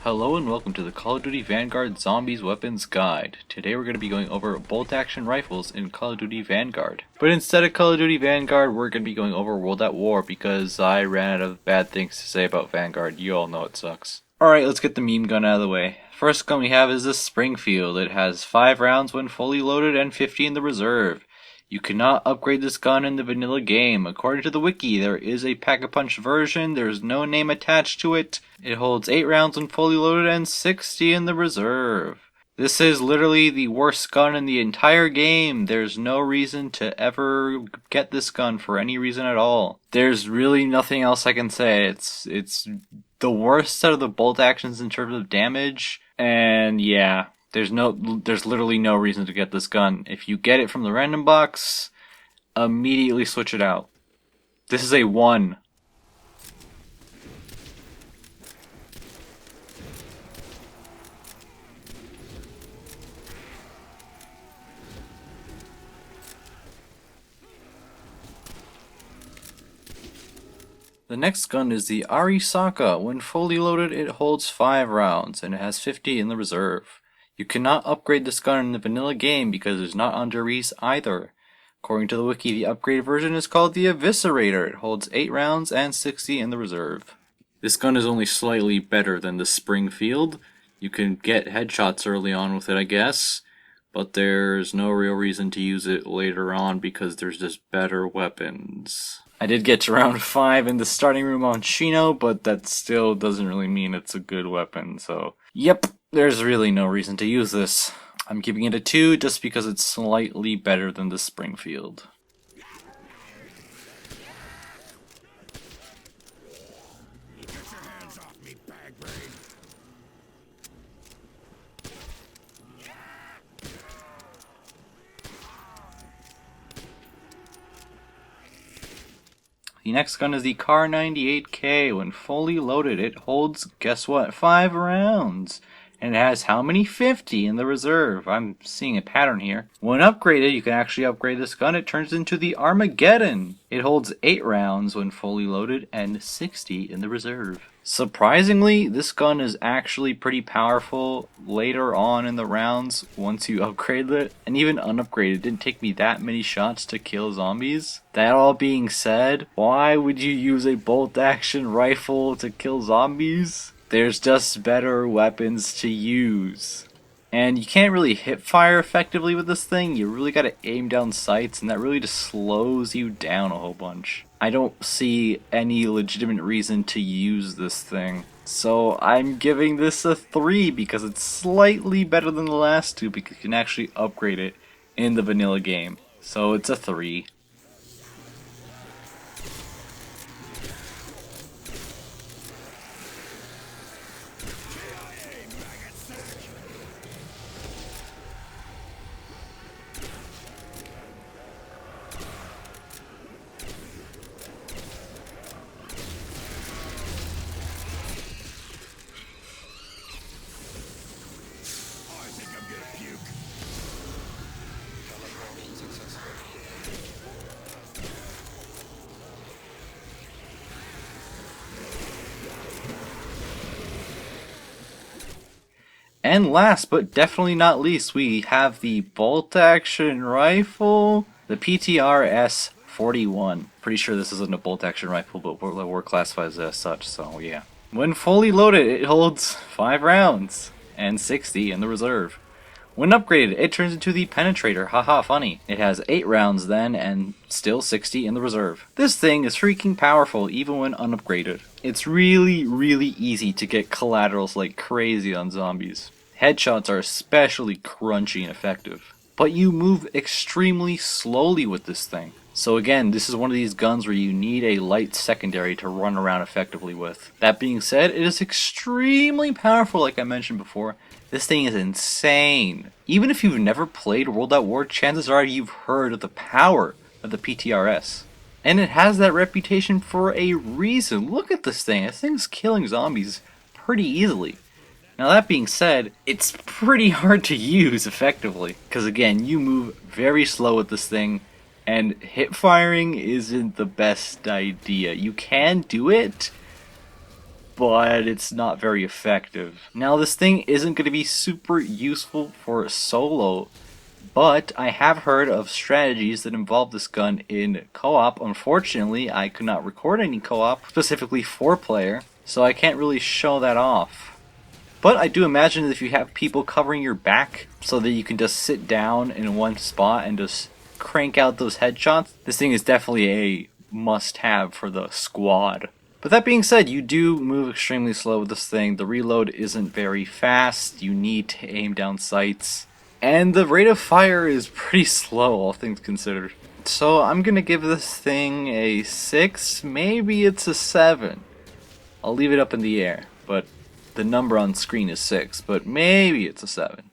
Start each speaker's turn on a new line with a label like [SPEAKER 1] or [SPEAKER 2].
[SPEAKER 1] Hello and welcome to the Call of Duty Vanguard Zombies Weapons Guide. Today we're going to be going over bolt-action rifles in Call of Duty Vanguard. But instead of Call of Duty Vanguard, we're going to be going over World at War because I ran out of bad things to say about Vanguard. You all know it sucks. Alright, let's get the meme gun out of the way. First gun we have is the Springfield. It has 5 rounds when fully loaded and 50 in the reserve. You cannot upgrade this gun in the vanilla game. According to the wiki, there is a pack-a-punch version. There's no name attached to it. It holds 8 rounds when fully loaded and 60 in the reserve. This is literally the worst gun in the entire game. There's no reason to ever get this gun for any reason at all. There's really nothing else I can say. It's the worst out of the bolt actions in terms of damage, and yeah. There's literally no reason to get this gun. If you get it from the random box, immediately switch it out. This is a 1. The next gun is the Arisaka. When fully loaded, it holds 5 rounds, and it has 50 in the reserve. You cannot upgrade this gun in the vanilla game because it's not under release either. According to the wiki, the upgraded version is called the Eviscerator. It holds 8 rounds and 60 in the reserve. This gun is only slightly better than the Springfield. You can get headshots early on with it, I guess, but there's no real reason to use it later on because there's just better weapons. I did get to round 5 in the starting room on Shino, but that still doesn't really mean it's a good weapon, so yep. There's really no reason to use this. I'm giving it a 2 just because it's slightly better than the Springfield. The next gun is the Kar 98K. When fully loaded, it holds, guess what, 5 rounds. And it has how many? 50 in the reserve. I'm seeing a pattern here. When upgraded, you can actually upgrade this gun. It turns into the Armageddon. It holds 8 rounds when fully loaded and 60 in the reserve. Surprisingly, this gun is actually pretty powerful later on in the rounds once you upgrade it. And even unupgraded, it didn't take me that many shots to kill zombies. That all being said, why would you use a bolt-action rifle to kill zombies? There's just better weapons to use. And you can't really hip fire effectively with this thing. You really gotta aim down sights, and that really just slows you down a whole bunch. I don't see any legitimate reason to use this thing. So I'm giving this a 3 because it's slightly better than the last 2 because you can actually upgrade it in the vanilla game. So it's a 3. And last but definitely not least, we have the bolt-action rifle, the PTRs 41. Pretty sure this isn't a bolt-action rifle, but we're classified as such, so yeah. When fully loaded, it holds 5 rounds and 60 in the reserve. When upgraded, it turns into the Penetrator. Haha, funny. It has 8 rounds then and still 60 in the reserve. This thing is freaking powerful even when unupgraded. It's really, really easy to get collaterals like crazy on zombies. Headshots are especially crunchy and effective. But you move extremely slowly with this thing. So again, this is one of these guns where you need a light secondary to run around effectively with. That being said, it is extremely powerful like I mentioned before. This thing is insane. Even if you've never played World at War, chances are you've heard of the power of the PTRs. And it has that reputation for a reason. Look at this thing. This thing's killing zombies pretty easily. Now that being said, it's pretty hard to use effectively, because again, you move very slow with this thing, and hip firing isn't the best idea. You can do it, but it's not very effective. Now this thing isn't going to be super useful for solo, but I have heard of strategies that involve this gun in co-op. Unfortunately, I could not record any co-op, specifically 4-player, so I can't really show that off. But I do imagine that if you have people covering your back so that you can just sit down in one spot and just crank out those headshots, this thing is definitely a must-have for the squad. But that being said, you do move extremely slow with this thing. The reload isn't very fast. You need to aim down sights. And the rate of fire is pretty slow, all things considered. So I'm gonna give this thing a 6, maybe it's a 7. I'll leave it up in the air, but the number on screen is 6, but maybe it's a 7.